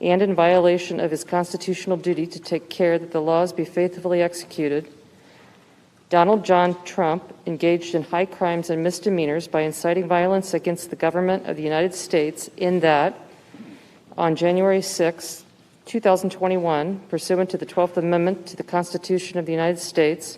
and in violation of his constitutional duty to take care that the laws be faithfully executed, Donald John Trump engaged in high crimes and misdemeanors by inciting violence against the government of the United States in that, on January 6, 2021, pursuant to the 12th Amendment to the Constitution of the United States,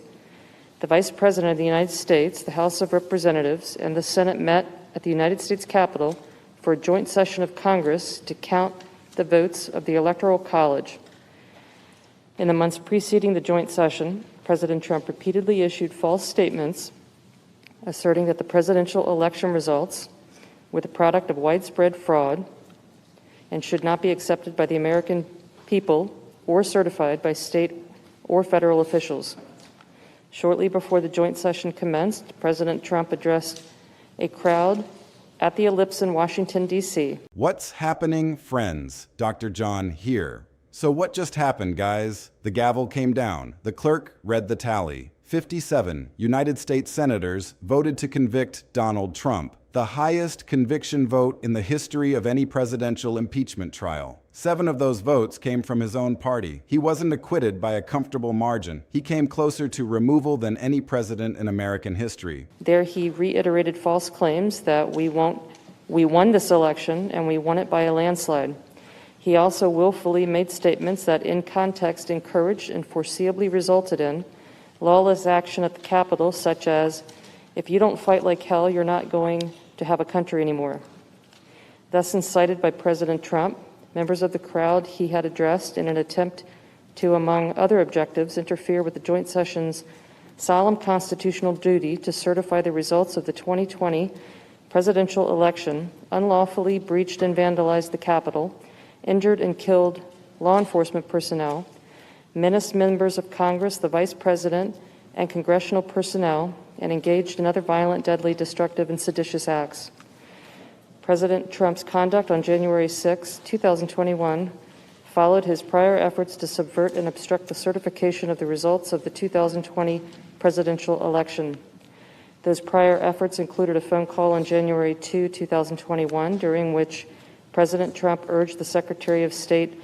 the Vice President of the United States, the House of Representatives, and the Senate met at the United States Capitol for a joint session of Congress to count the votes of the Electoral College. In the months preceding the joint session, President Trump repeatedly issued false statements asserting that the presidential election results were the product of widespread fraud and should not be accepted by the American people or certified by state or federal officials. Shortly before the joint session commenced, President Trump addressed a crowd at the Ellipse in Washington, D.C. What's happening, friends? Dr. John here. So what just happened, guys? The gavel came down. The clerk read the tally. 57 United States senators voted to convict Donald Trump, the highest conviction vote in the history of any presidential impeachment trial. 7 of those votes came from his own party. He wasn't acquitted by a comfortable margin. He came closer to removal than any president in American history. There he reiterated false claims that we won this election and we won it by a landslide. He also willfully made statements that in context encouraged and foreseeably resulted in lawless action at the Capitol, such as, if you don't fight like hell, you're not going to have a country anymore. Thus incited by President Trump, members of the crowd he had addressed in an attempt to, among other objectives, interfere with the joint session's solemn constitutional duty to certify the results of the 2020 presidential election, unlawfully breached and vandalized the Capitol, injured and killed law enforcement personnel, menaced members of Congress, the Vice President, and congressional personnel, and engaged in other violent, deadly, destructive, and seditious acts. President Trump's conduct on January 6, 2021, followed his prior efforts to subvert and obstruct the certification of the results of the 2020 presidential election. Those prior efforts included a phone call on January 2, 2021, during which President Trump urged the Secretary of State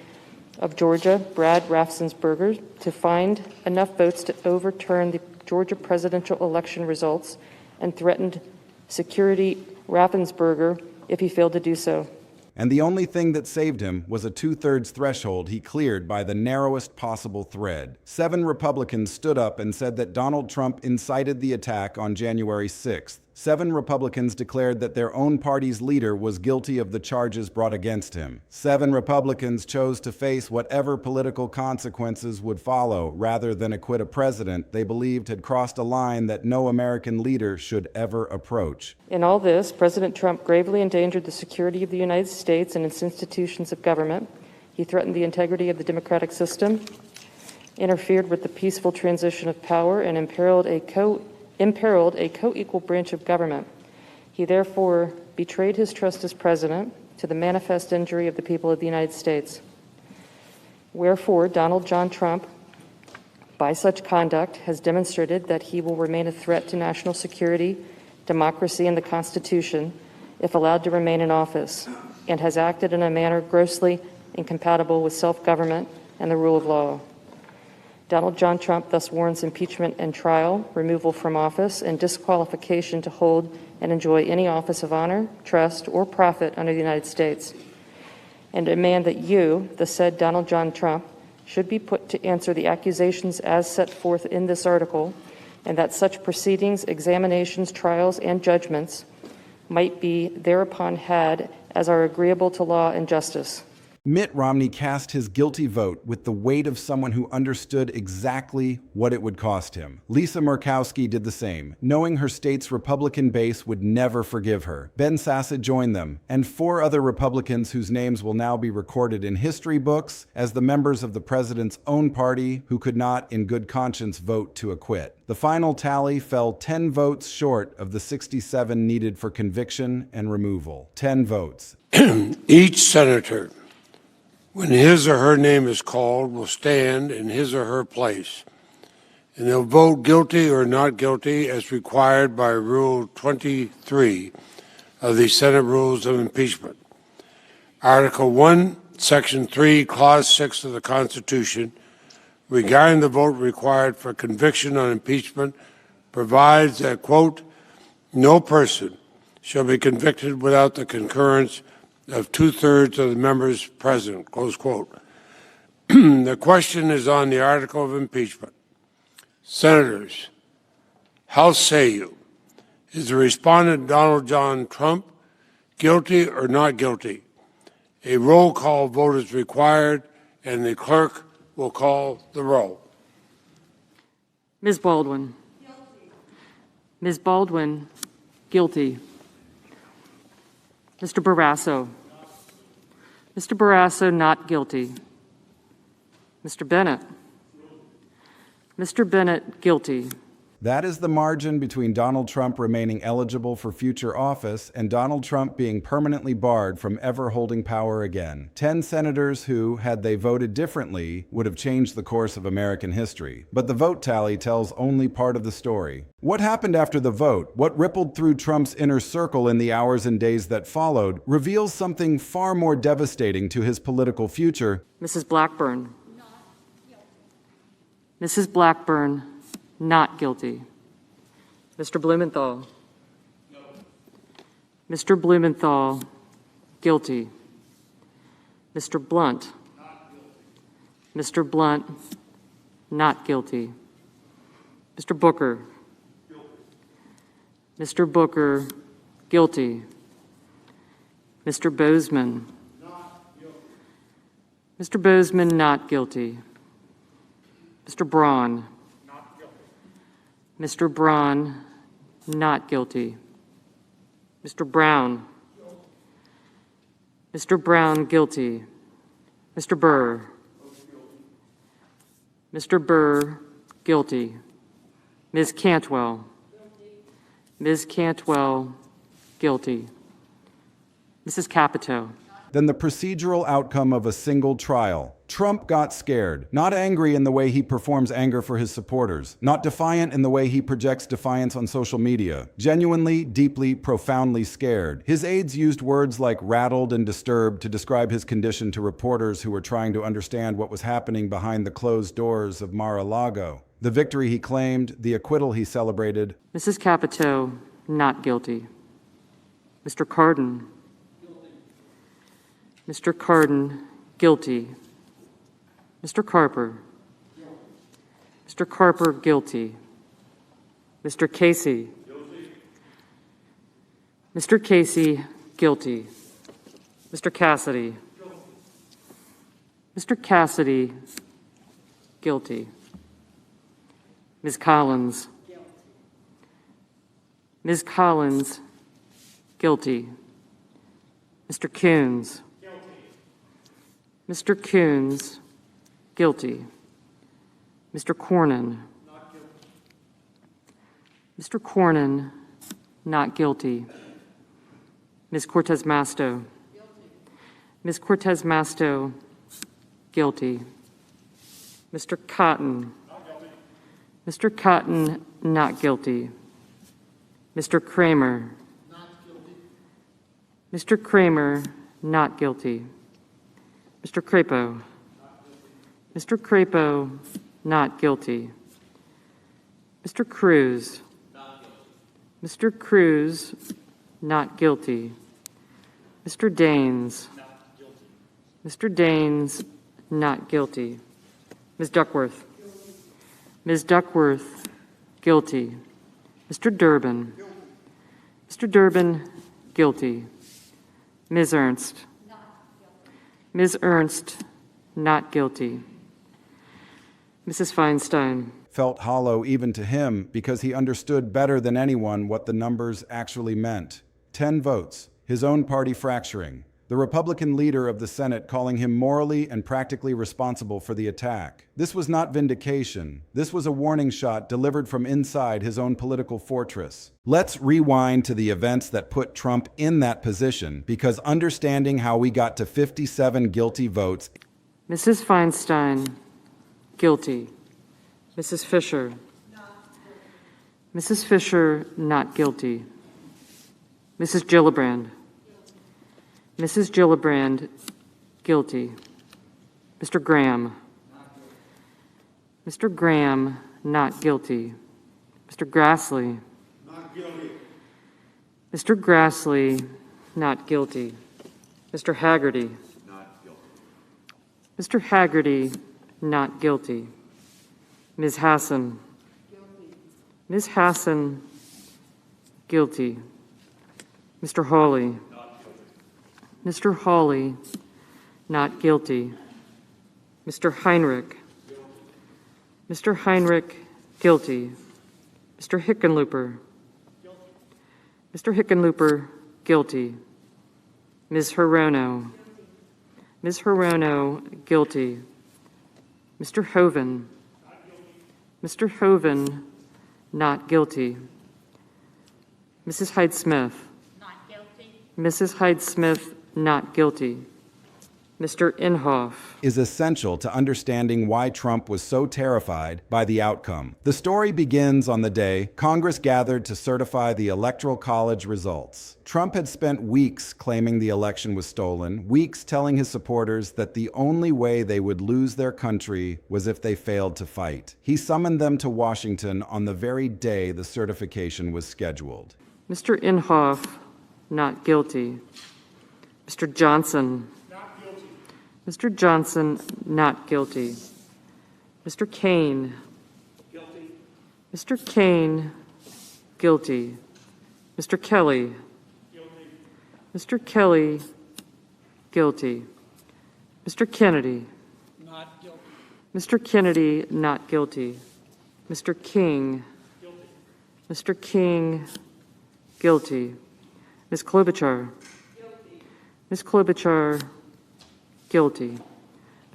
of Georgia, Brad Raffensperger, to find enough votes to overturn the Georgia presidential election results and threatened security Raffensperger if he failed to do so. And the only thing that saved him was a 2/3 threshold he cleared by the narrowest possible thread. 7 Republicans stood up and said that Donald Trump incited the attack on January 6th. 7 Republicans declared that their own party's leader was guilty of the charges brought against him. 7 Republicans chose to face whatever political consequences would follow rather than acquit a president they believed had crossed a line that no American leader should ever approach. In all this, President Trump gravely endangered the security of the United States and its institutions of government. He threatened the integrity of the democratic system, interfered with the peaceful transition of power, and imperiled a co-equal branch of government. He therefore betrayed his trust as president to the manifest injury of the people of the United States. Wherefore, Donald John Trump, by such conduct, has demonstrated that he will remain a threat to national security, democracy, and the Constitution if allowed to remain in office, and has acted in a manner grossly incompatible with self-government and the rule of law. Donald John Trump thus warrants impeachment and trial, removal from office, and disqualification to hold and enjoy any office of honor, trust, or profit under the United States, and demand that you, the said Donald John Trump, should be put to answer the accusations as set forth in this article, and that such proceedings, examinations, trials, and judgments might be thereupon had as are agreeable to law and justice. Mitt Romney cast his guilty vote with the weight of someone who understood exactly what it would cost him. Lisa Murkowski did the same, knowing her state's Republican base would never forgive her. Ben Sasse joined them, and 4 other Republicans whose names will now be recorded in history books as the members of the president's own party who could not in good conscience vote to acquit. The final tally fell 10 votes short of the 67 needed for conviction and removal. 10 votes. Each senator, when his or her name is called, will stand in his or her place, and they'll vote guilty or not guilty as required by Rule 23 of the Senate Rules of Impeachment. Article 1 Section 3, Clause 6 of the Constitution, regarding the vote required for conviction on impeachment, provides that, quote, no person shall be convicted without the concurrence of 2/3 of the members present, close quote. The question is on the article of impeachment. Senators, how say you? Is the respondent Donald John Trump guilty or not guilty? A roll call vote is required, and the clerk will call the roll. Ms. Baldwin. Guilty. Ms. Baldwin, guilty. Mr. Barrasso. Mr. Barrasso, not guilty. Mr. Bennett. Mr. Bennett, guilty. That is the margin between Donald Trump remaining eligible for future office and Donald Trump being permanently barred from ever holding power again. 10 senators who, had they voted differently, would have changed the course of American history. But the vote tally tells only part of the story. What happened after the vote, what rippled through Trump's inner circle in the hours and days that followed, reveals something far more devastating to his political future. Mrs. Blackburn. Mrs. Blackburn, not guilty. Mr. Blumenthal. No. Mr. Blumenthal, guilty. Mr. Blunt. Not guilty. Mr. Blunt, not guilty. Mr. Booker. Guilty. Mr. Booker, guilty. Mr. Bozeman. Not guilty. Mr. Bozeman, not guilty. Mr. Braun. Mr. Braun, not guilty. Mr. Brown. Guilty. Mr. Brown, guilty. Mr. Burr. Mr. Burr, guilty. Ms. Cantwell. Guilty. Ms. Cantwell, guilty. Mrs. Capito. Than the procedural outcome of a single trial. Trump got scared, not angry in the way he performs anger for his supporters, not defiant in the way he projects defiance on social media, genuinely, deeply, profoundly scared. His aides used words like rattled and disturbed to describe his condition to reporters who were trying to understand what was happening behind the closed doors of Mar-a-Lago. The victory he claimed, the acquittal he celebrated. Mrs. Capito, not guilty. Mr. Cardin. Mr. Cardin, guilty. Mr. Carper. Guilty. Mr. Carper, guilty. Mr. Casey. Guilty. Mr. Casey, guilty. Mr. Cassidy. Guilty. Mr. Cassidy, guilty. Ms. Collins. Guilty. Ms. Collins, guilty. Mr. Coons. Mr. Coons, guilty. Mr. Cornyn. Not guilty. Mr. Cornyn, not guilty. Ms. Cortez Masto. Guilty. Ms. Cortez Masto, guilty. Mr. Cotton. Not guilty. Mr. Cotton, not guilty. Mr. Kramer. Not guilty. Mr. Kramer, not guilty. Mr. Crapo. Mr. Crapo, not guilty. Mr. Cruz. Not guilty. Mr. Cruz, not guilty. Mr. Daines. Not guilty. Mr. Daines, not guilty. Ms. Duckworth. Guilty. Ms. Duckworth, guilty. Mr. Durbin. Guilty. Mr. Durbin, guilty. Ms. Ernst. Ms. Ernst, not guilty. Mrs. Feinstein. Felt hollow even to him because he understood better than anyone what the numbers actually meant. 10 votes, his own party fracturing, the Republican leader of the Senate calling him morally and practically responsible for the attack. This was not vindication. This was a warning shot delivered from inside his own political fortress. Let's rewind to the events that put Trump in that position, because understanding how we got to 57 guilty votes. Mrs. Feinstein, guilty. Mrs. Fisher. Mrs. Fisher, not guilty. Mrs. Gillibrand. Mrs. Gillibrand, Guilty. Mr. Graham. Mr. Graham, not guilty. Mr. Grassley. Not guilty. Mr. Grassley, not guilty. Mr. Haggerty. Not guilty. Mr. Haggerty, not guilty. Ms. Hassan. Guilty. Ms. Hassan, guilty. Mr. Hawley. Not guilty. Mr. Hawley, not guilty. Mr. Heinrich. Guilty. Mr. Heinrich, guilty. Mr. Hickenlooper. Guilty. Mr. Hickenlooper, guilty. Ms. Hirono. Ms. Hirono, guilty. Mr. Hoven. Mr. Hoven, not guilty. Mrs. Hyde-Smith. Not guilty. Mrs. Hyde-Smith, not guilty. Mr. Inhofe. Is essential to understanding why Trump was so terrified by the outcome. The story begins on the day Congress gathered to certify the Electoral College results. Trump had spent weeks claiming the election was stolen, weeks telling his supporters that the only way they would lose their country was if they failed to fight. He summoned them to Washington on the very day the certification was scheduled. Mr. Inhofe, not guilty. Mr. Johnson. Not guilty. Mr. Johnson, not guilty. Mr. Kane. Guilty. Mr. Kane, guilty. Mr. Kelly. Guilty. Mr. Kelly, guilty. Mr. Kennedy. Not guilty. Mr. Kennedy, not guilty. Mr. King. Guilty. Mr. King, guilty. Ms. Klobuchar. Guilty. Ms. Klobuchar, guilty.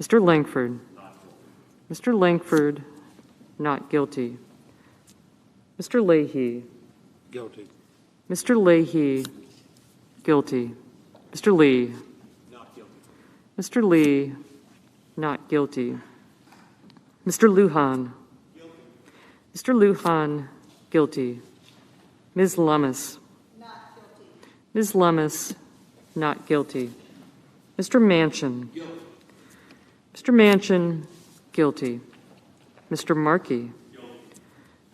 Mr. Langford. Not guilty. Mr. Langford, not guilty. Mr. Leahy. Guilty. Mr. Leahy, guilty. Mr. Lee. Not guilty. Mr. Lee, not guilty. Mr. Lujan. Guilty. Mr. Lujan, guilty. Ms. Lummis. Not guilty. Ms. Lummis, not guilty. Mr. Manchin. Guilty. Mr. Manchin, guilty. Mr. Markey. Guilty.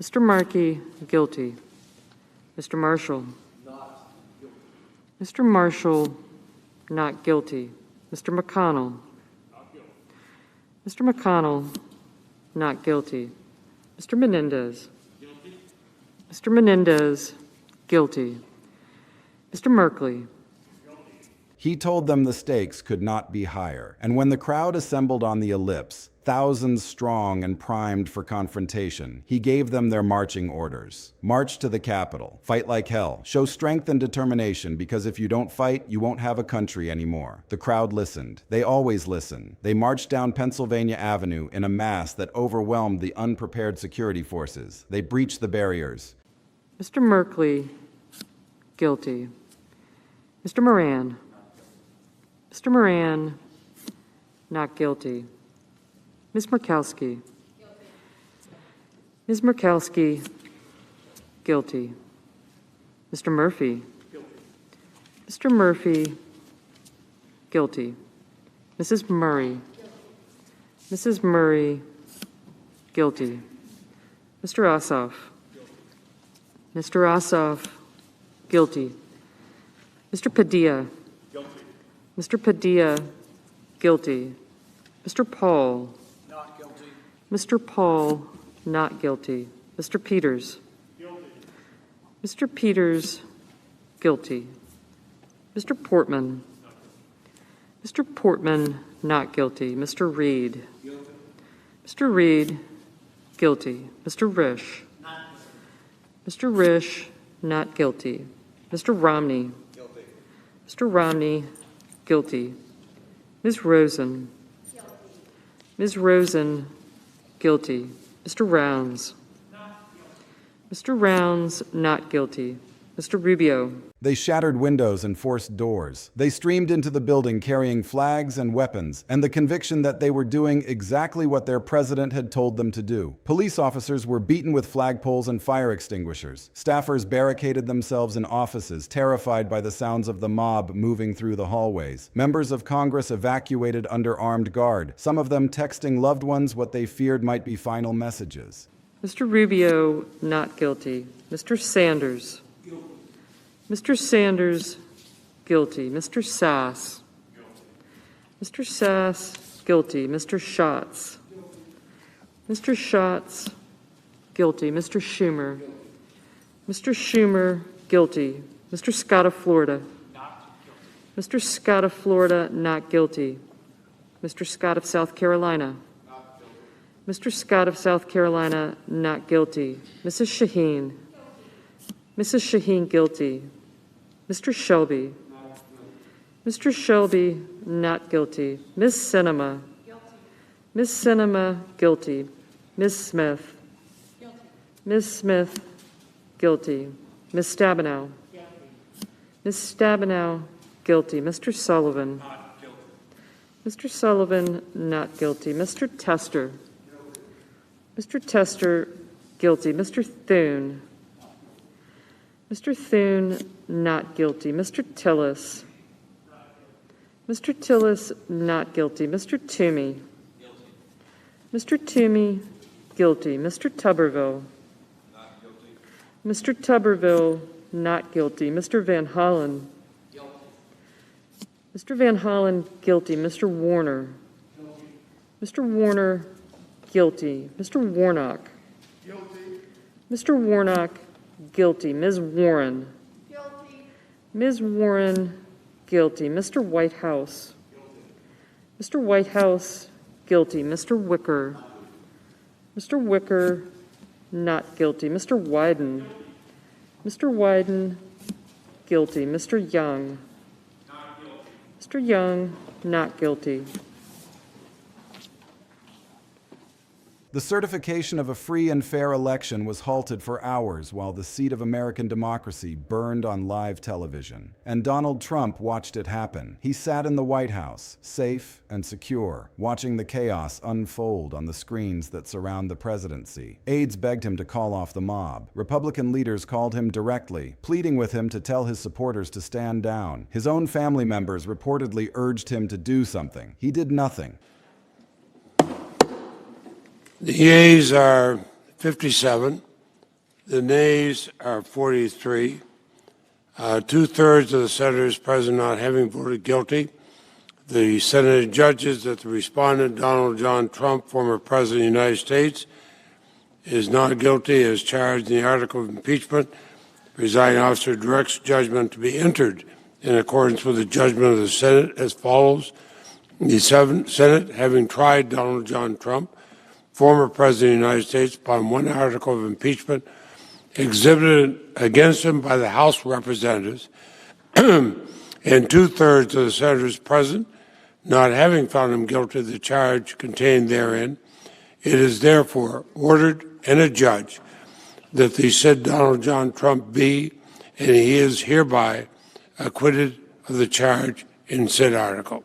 Mr. Markey, guilty. Mr. Marshall. Not guilty. Mr. Marshall, not guilty. Mr. McConnell. Not guilty. Mr. McConnell, not guilty. Mr. Menendez. Guilty. Mr. Menendez, guilty. Mr. Merkley. He told them the stakes could not be higher, and when the crowd assembled on the ellipse, thousands strong and primed for confrontation, he gave them their marching orders. March to the Capitol. Fight like hell. Show strength and determination, because if you don't fight, you won't have a country anymore. The crowd listened. They always listen. They marched down Pennsylvania Avenue in a mass that overwhelmed the unprepared security forces. They breached the barriers. Mr. Merkley, guilty. Mr. Moran. Mr. Moran, not guilty. Ms. Murkowski. Guilty. Ms. Murkowski, guilty. Mr. Murphy. Guilty. Mr. Murphy, guilty. Mrs. Murray. Mrs. Murray, guilty. Mr. Ossoff. Mr. Ossoff, guilty. Mr. Padilla. Guilty. Mr. Padilla, guilty. Mr. Paul. Not guilty. Mr. Paul, not guilty. Mr. Peters. Guilty. Mr. Peters, guilty. Mr. Portman. Mr. Portman, not guilty. Mr. Reed. Guilty. Mr. Reed, guilty. Mr. Risch. Not Mr. Risch, not guilty. Mr. Romney. guilty. Mr. Romney, guilty. Ms. Rosen. Guilty. Ms. Rosen, guilty. Mr. Rounds. Mr. Rounds, not guilty. Mr. Rubio. They shattered windows and forced doors. They streamed into the building carrying flags and weapons, and the conviction that they were doing exactly what their president had told them to do. Police officers were beaten with flagpoles and fire extinguishers. Staffers barricaded themselves in offices, terrified by the sounds of the mob moving through the hallways. Members of Congress evacuated under armed guard, some of them texting loved ones what they feared might be final messages. Mr. Rubio, not guilty. Mr. Sanders. Mr. Sanders, guilty. Mr. Sass. Mr. Sass, guilty. Mr. Schatz. Mr. Schatz, guilty. Mr. Schumer. Mr. Schumer, guilty. Mr. Scott of Florida. Mr. Scott of Florida, not guilty. Mr. Scott of South Carolina. Mr. Scott of South Carolina, not guilty. Mrs. Shaheen. Mrs. Shaheen, guilty. Mr. Shelby. Mr. Shelby, not guilty. Ms. Sinema. Ms. Sinema, guilty. Ms. Smith. Ms. Smith, guilty. Ms. Stabenow. Ms. Stabenow, guilty. Mr. Sullivan. Mr. Sullivan, not guilty. Mr. Tester. Mr. Tester, guilty. Mr. Thune. Mr. Thune, not guilty. Mr. Tillis. Mr. Tillis, not guilty. Mr. Toomey. Mr. Toomey, guilty. Mr. Tuberville. Mr. Tuberville, not guilty. Mr. Van Hollen. Mr. Van Hollen, guilty. Mr. Warner. Mr. Warner, guilty. Mr. Warnock. Mr. Warnock, guilty. Ms. Warren. Guilty. Ms. Warren, guilty. Mr. Whitehouse. Mr. Whitehouse, guilty. Mr. Wicker. Mr. Wicker, not guilty. Mr. Wyden. Mr. Wyden, guilty. Mr. Young. Mr. Young, not guilty. The certification of a free and fair election was halted for hours while the seat of American democracy burned on live television. And Donald Trump watched it happen. He sat in the White House, safe and secure, watching the chaos unfold on the screens that surround the presidency. Aides begged him to call off the mob. Republican leaders called him directly, pleading with him to tell his supporters to stand down. His own family members reportedly urged him to do something. He did nothing. The yeas are 57. The nays are 43. Two-thirds of the senators present not having voted guilty. The Senate judges that the respondent, Donald John Trump, former President of the United States, is not guilty as charged in the article of impeachment. The presiding officer directs judgment to be entered in accordance with the judgment of the Senate as follows. The Senate, having tried Donald John Trump, former President of the United States, upon one article of impeachment exhibited against him by the House Representatives, and two-thirds of the senators present not having found him guilty of the charge contained therein, it is therefore ordered and adjudged that the said Donald John Trump be, and he is hereby, acquitted of the charge in said article.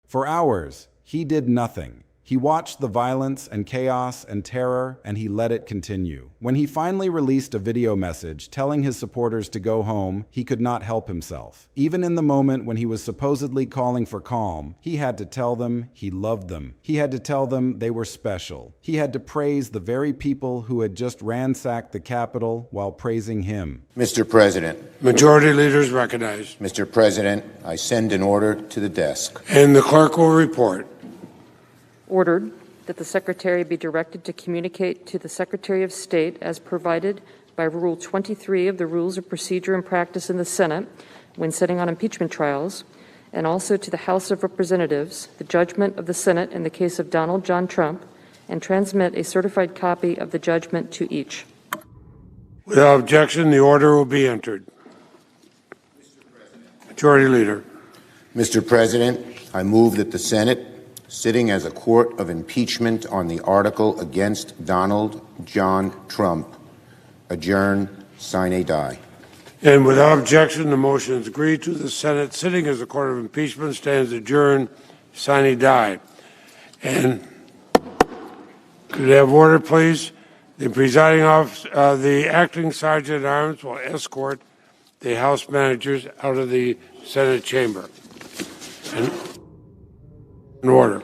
For hours, he did nothing. He watched the violence and chaos and terror, and he let it continue. When he finally released a video message telling his supporters to go home, he could not help himself. Even in the moment when he was supposedly calling for calm, he had to tell them he loved them. He had to tell them they were special. He had to praise the very people who had just ransacked the Capitol while praising him. Mr. President. Majority leaders recognized. Mr. President, I send an order to the desk. And the clerk will report. Ordered that the Secretary be directed to communicate to the Secretary of State as provided by Rule 23 of the Rules of Procedure and Practice in the Senate when sitting on impeachment trials, and also to the House of Representatives, the judgment of the Senate in the case of Donald John Trump, and transmit a certified copy of the judgment to each. Without objection, the order will be entered. Majority Leader. Mr. President, I move that the Senate, sitting as a court of impeachment on the article against Donald John Trump, adjourn sine die. And without objection, the motion is agreed to. The Senate, sitting as a court of impeachment, stands adjourned, sine die. And could I have order, please? The presiding officer, the acting sergeant at arms will escort the House managers out of the Senate chamber. And in order.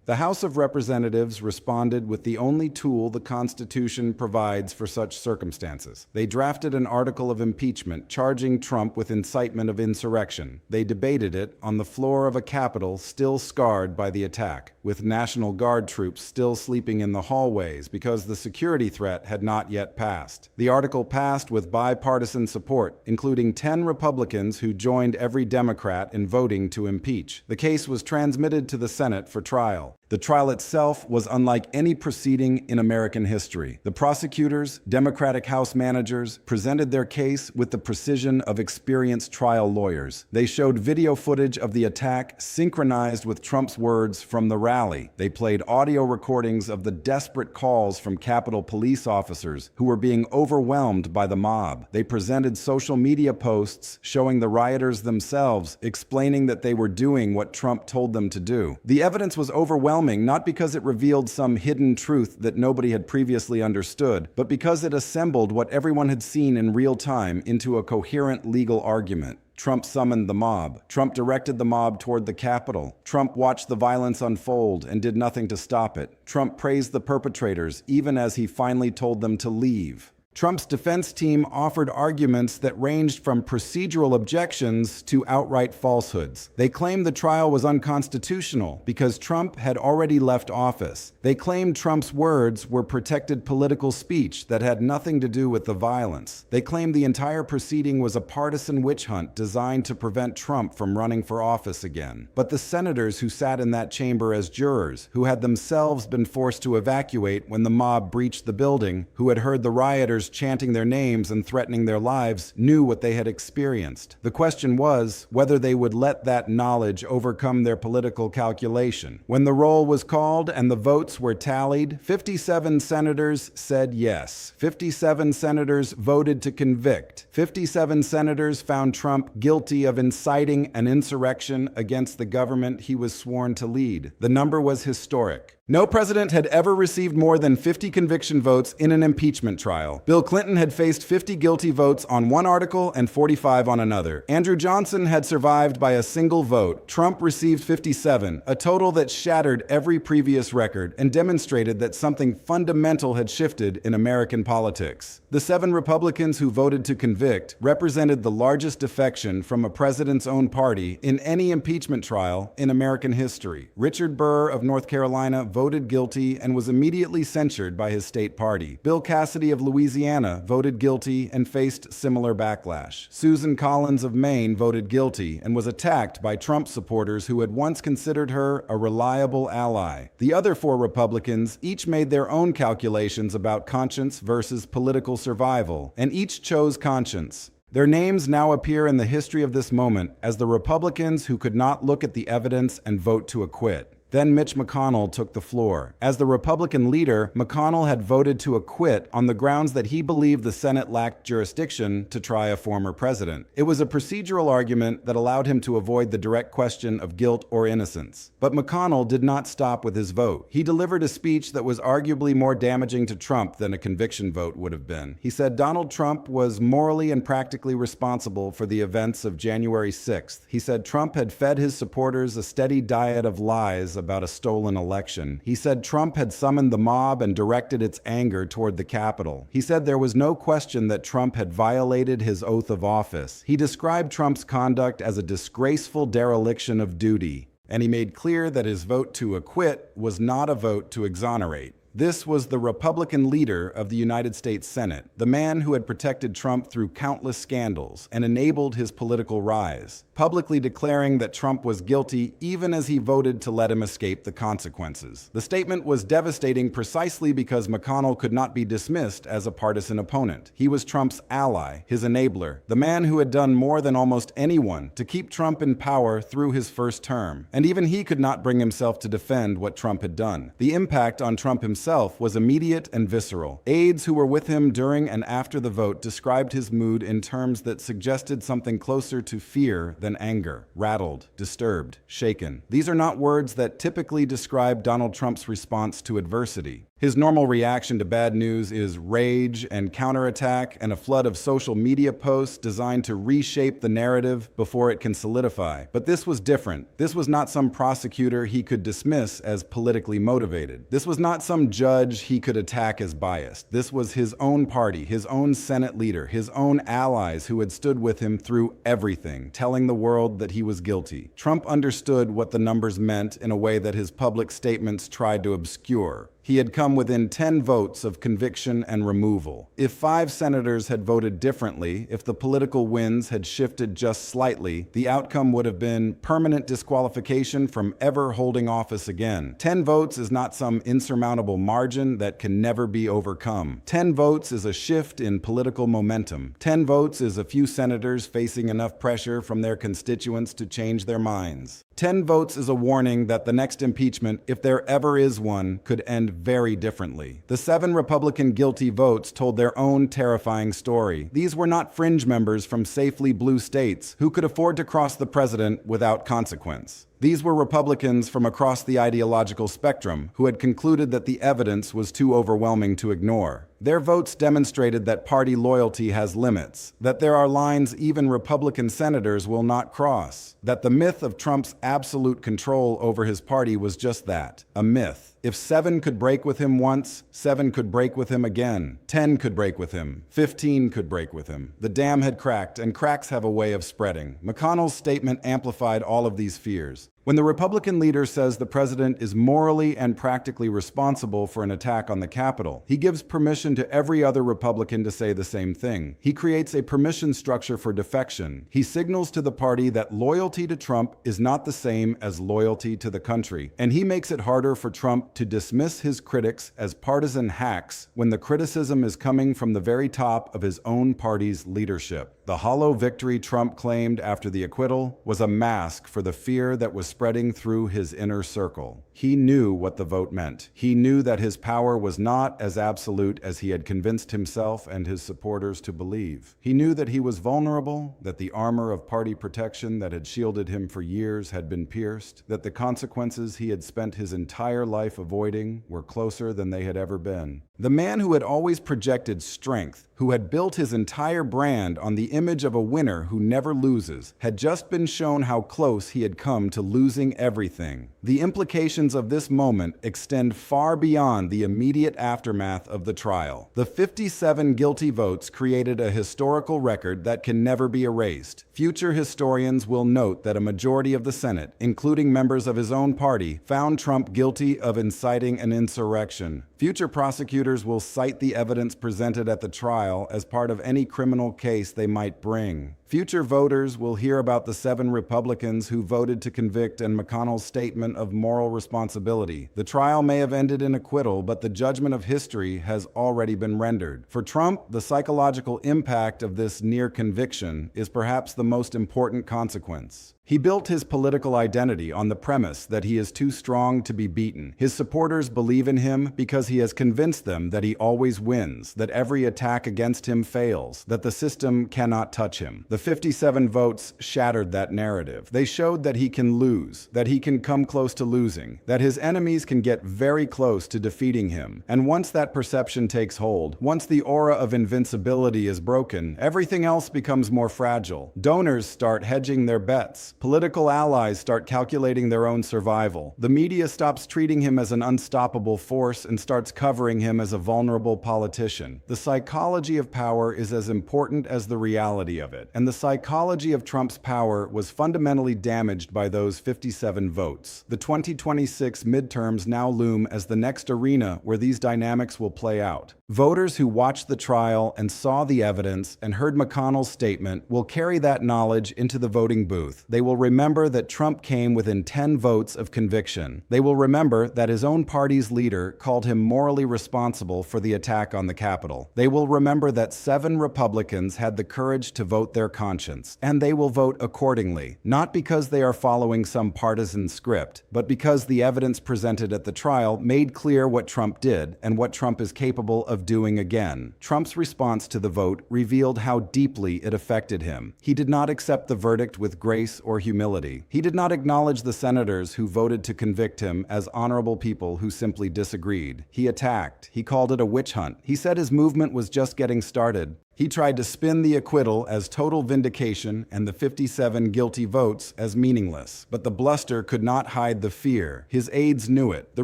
The House of Representatives responded with the only tool the Constitution provides for such circumstances. They drafted an article of impeachment charging Trump with incitement of insurrection. They debated it on the floor of a Capitol still scarred by the attack, with National Guard troops still sleeping in the hallways because the security threat had not yet passed. The article passed with bipartisan support, including 10 Republicans who joined every Democrat in voting to impeach. The case was transmitted to the Senate for trial. The trial itself was unlike any proceeding in American history. The prosecutors, Democratic House managers, presented their case with the precision of experienced trial lawyers. They showed video footage of the attack synchronized with Trump's words from the rally. They played audio recordings of the desperate calls from Capitol police officers who were being overwhelmed by the mob. They presented social media posts showing the rioters themselves explaining that they were doing what Trump told them to do. The evidence was overwhelming, not because it revealed some hidden truth that nobody had previously understood, but because it assembled what everyone had seen in real time into a coherent legal argument. Trump summoned the mob. Trump directed the mob toward the Capitol. Trump watched the violence unfold and did nothing to stop it. Trump praised the perpetrators even as he finally told them to leave. Trump's defense team offered arguments that ranged from procedural objections to outright falsehoods. They claimed the trial was unconstitutional because Trump had already left office. They claimed Trump's words were protected political speech that had nothing to do with the violence. They claimed the entire proceeding was a partisan witch hunt designed to prevent Trump from running for office again. But the senators who sat in that chamber as jurors, who had themselves been forced to evacuate when the mob breached the building, who had heard the rioters chanting their names and threatening their lives, knew what they had experienced. The question was whether they would let that knowledge overcome their political calculation. When the roll was called and the votes were tallied, 57 senators said yes. 57 senators voted to convict. 57 senators found Trump guilty of inciting an insurrection against the government he was sworn to lead. The number was historic. No president had ever received more than 50 conviction votes in an impeachment trial. Bill Clinton had faced 50 guilty votes on one article and 45 on another. Andrew Johnson had survived by a single vote. Trump received 57, a total that shattered every previous record and demonstrated that something fundamental had shifted in American politics. The 7 Republicans who voted to convict represented the largest defection from a president's own party in any impeachment trial in American history. Richard Burr of North Carolina voted guilty and was immediately censured by his state party. Bill Cassidy of Louisiana voted guilty and faced similar backlash. Susan Collins of Maine voted guilty and was attacked by Trump supporters who had once considered her a reliable ally. The other 4 Republicans each made their own calculations about conscience versus political survival, and each chose conscience. Their names now appear in the history of this moment as the Republicans who could not look at the evidence and vote to acquit. Then Mitch McConnell took the floor. As the Republican leader, McConnell had voted to acquit on the grounds that he believed the Senate lacked jurisdiction to try a former president. It was a procedural argument that allowed him to avoid the direct question of guilt or innocence. But McConnell did not stop with his vote. He delivered a speech that was arguably more damaging to Trump than a conviction vote would have been. He said Donald Trump was morally and practically responsible for the events of January 6th. He said Trump had fed his supporters a steady diet of lies about a stolen election. He said Trump had summoned the mob and directed its anger toward the Capitol. He said there was no question that Trump had violated his oath of office. He described Trump's conduct as a disgraceful dereliction of duty, and he made clear that his vote to acquit was not a vote to exonerate. This was the Republican leader of the United States Senate, the man who had protected Trump through countless scandals and enabled his political rise, publicly declaring that Trump was guilty even as he voted to let him escape the consequences. The statement was devastating precisely because McConnell could not be dismissed as a partisan opponent. He was Trump's ally, his enabler, the man who had done more than almost anyone to keep Trump in power through his first term. And even he could not bring himself to defend what Trump had done. The impact on Trump himself himself was immediate and visceral. Aides who were with him during and after the vote described his mood in terms that suggested something closer to fear than anger. Rattled, disturbed, shaken. These are not words that typically describe Donald Trump's response to adversity. His normal reaction to bad news is rage and counterattack and a flood of social media posts designed to reshape the narrative before it can solidify. But this was different. This was not some prosecutor he could dismiss as politically motivated. This was not some judge he could attack as biased. This was his own party, his own Senate leader, his own allies who had stood with him through everything, telling the world that he was guilty. Trump understood what the numbers meant in a way that his public statements tried to obscure. He had come within 10 votes of conviction and removal. If 5 senators had voted differently, if the political winds had shifted just slightly, the outcome would have been permanent disqualification from ever holding office again. 10 votes is not some insurmountable margin that can never be overcome. 10 votes is a shift in political momentum. 10 votes is a few senators facing enough pressure from their constituents to change their minds. 10 votes is a warning that the next impeachment, if there ever is one, could end very differently. The 7 Republican guilty votes told their own terrifying story. These were not fringe members from safely blue states who could afford to cross the president without consequence. These were Republicans from across the ideological spectrum who had concluded that the evidence was too overwhelming to ignore. Their votes demonstrated that party loyalty has limits, that there are lines even Republican senators will not cross, that the myth of Trump's absolute control over his party was just that, a myth. If 7 could break with him once, 7 could break with him again. 10 could break with him. 15 could break with him. The dam had cracked, and cracks have a way of spreading. McConnell's statement amplified all of these fears. When the Republican leader says the president is morally and practically responsible for an attack on the Capitol, he gives permission to every other Republican to say the same thing. He creates a permission structure for defection. He signals to the party that loyalty to Trump is not the same as loyalty to the country. And he makes it harder for Trump to dismiss his critics as partisan hacks when the criticism is coming from the very top of his own party's leadership. The hollow victory Trump claimed after the acquittal was a mask for the fear that was spreading through his inner circle. He knew what the vote meant. He knew that his power was not as absolute as he had convinced himself and his supporters to believe. He knew that he was vulnerable, that the armor of party protection that had shielded him for years had been pierced, that the consequences he had spent his entire life avoiding were closer than they had ever been. The man who had always projected strength, who had built his entire brand on the image of a winner who never loses, had just been shown how close he had come to losing everything. The implications of this moment extend far beyond the immediate aftermath of the trial. The 57 guilty votes created a historical record that can never be erased. Future historians will note that a majority of the Senate, including members of his own party, found Trump guilty of inciting an insurrection. Future prosecutors will cite the evidence presented at the trial as part of any criminal case they might bring. Future voters will hear about the 7 Republicans who voted to convict and McConnell's statement of moral responsibility. The trial may have ended in acquittal, but the judgment of history has already been rendered. For Trump, the psychological impact of this near conviction is perhaps the most important consequence. He built his political identity on the premise that he is too strong to be beaten. His supporters believe in him because he has convinced them that he always wins, that every attack against him fails, that the system cannot touch him. The 57 votes shattered that narrative. They showed that he can lose, that he can come close to losing, that his enemies can get very close to defeating him. And once that perception takes hold, once the aura of invincibility is broken, everything else becomes more fragile. Donors start hedging their bets. Political allies start calculating their own survival. The media stops treating him as an unstoppable force and starts covering him as a vulnerable politician. The psychology of power is as important as the reality of it, and the psychology of Trump's power was fundamentally damaged by those 57 votes. The 2026 midterms now loom as the next arena where these dynamics will play out. Voters who watched the trial and saw the evidence and heard McConnell's statement will carry that knowledge into the voting booth. They will remember that Trump came within 10 votes of conviction. They will remember that his own party's leader called him morally responsible for the attack on the Capitol. They will remember that 7 Republicans had the courage to vote their conscience, and they will vote accordingly, not because they are following some partisan script, but because the evidence presented at the trial made clear what Trump did and what Trump is capable of doing again. Trump's response to the vote revealed how deeply it affected him. He did not accept the verdict with grace or humility. He did not acknowledge the senators who voted to convict him as honorable people who simply disagreed. He attacked. He called it a witch hunt. He said his movement was just getting started. He tried to spin the acquittal as total vindication and the 57 guilty votes as meaningless. But the bluster could not hide the fear. His aides knew it. The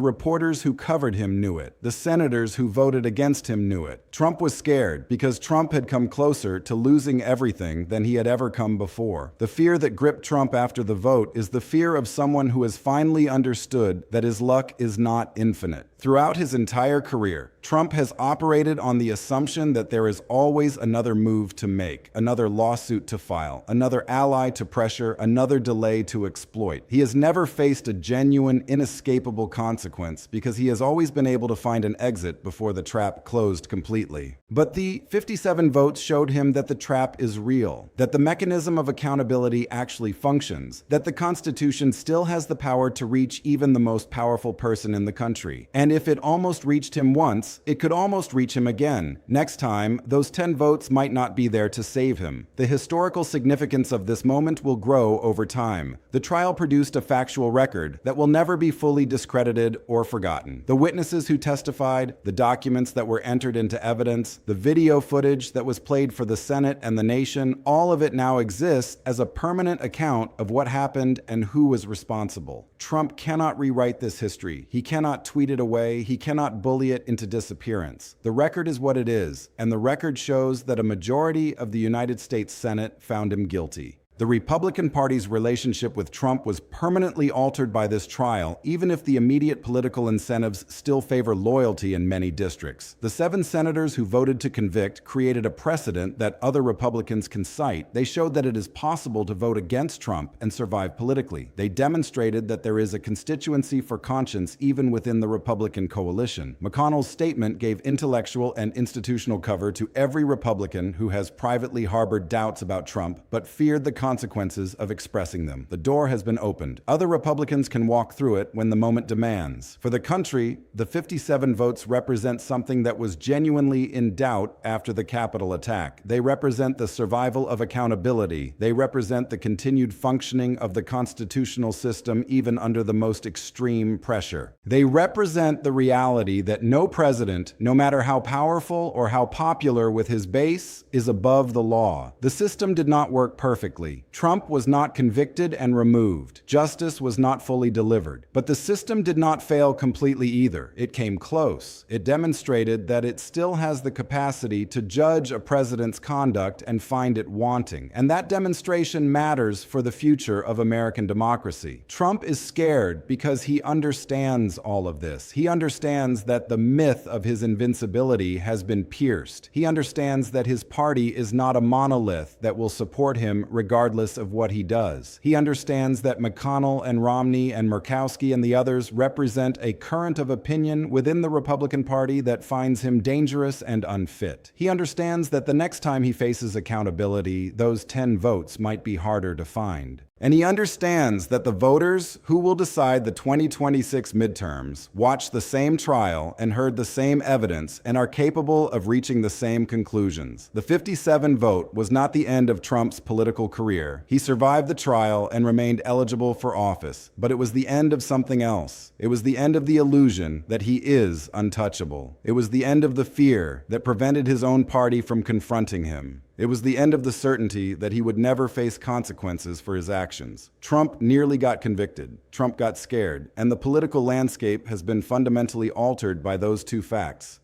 reporters who covered him knew it. The senators who voted against him knew it. Trump was scared because Trump had come closer to losing everything than he had ever come before. The fear that gripped Trump after the vote is the fear of someone who has finally understood that his luck is not infinite. Throughout his entire career, Trump has operated on the assumption that there is always another move to make, another lawsuit to file, another ally to pressure, another delay to exploit. He has never faced a genuine, inescapable consequence because he has always been able to find an exit before the trap closed completely. But the 57 votes showed him that the trap is real, that the mechanism of accountability actually functions, that the Constitution still has the power to reach even the most powerful person in the country. And if it almost reached him once, it could almost reach him again. Next time, those 10 votes might not be there to save him. The historical significance of this moment will grow over time. The trial produced a factual record that will never be fully discredited or forgotten. The witnesses who testified, the documents that were entered into evidence, the video footage that was played for the Senate and the nation, all of it now exists as a permanent account of what happened and who was responsible. Trump cannot rewrite this history. He cannot tweet it away. He cannot bully it into disappearance. The record is what it is, and the record shows that a majority of the United States Senate found him guilty. The Republican Party's relationship with Trump was permanently altered by this trial, even if the immediate political incentives still favor loyalty in many districts. The 7 senators who voted to convict created a precedent that other Republicans can cite. They showed that it is possible to vote against Trump and survive politically. They demonstrated that there is a constituency for conscience even within the Republican coalition. McConnell's statement gave intellectual and institutional cover to every Republican who has privately harbored doubts about Trump but feared the consequences of expressing them. The door has been opened. Other Republicans can walk through it when the moment demands. For the country, the 57 votes represent something that was genuinely in doubt after the Capitol attack. They represent the survival of accountability. They represent the continued functioning of the constitutional system even under the most extreme pressure. They represent the reality that no president, no matter how powerful or how popular with his base, is above the law. The system did not work perfectly. Trump was not convicted and removed. Justice was not fully delivered. But the system did not fail completely either. It came close. It demonstrated that it still has the capacity to judge a president's conduct and find it wanting. And that demonstration matters for the future of American democracy. Trump is scared because he understands all of this. He understands that the myth of his invincibility has been pierced. He understands that his party is not a monolith that will support him regardless of what he does. He understands that McConnell and Romney and Murkowski and the others represent a current of opinion within the Republican Party that finds him dangerous and unfit. He understands that the next time he faces accountability, those 10 votes might be harder to find. And he understands that the voters who will decide the 2026 midterms watched the same trial and heard the same evidence and are capable of reaching the same conclusions. The 57 vote was not the end of Trump's political career. He survived the trial and remained eligible for office, but it was the end of something else. It was the end of the illusion that he is untouchable. It was the end of the fear that prevented his own party from confronting him. It was the end of the certainty that he would never face consequences for his actions. Trump nearly got convicted. Trump got scared. And the political landscape has been fundamentally altered by those 2 facts.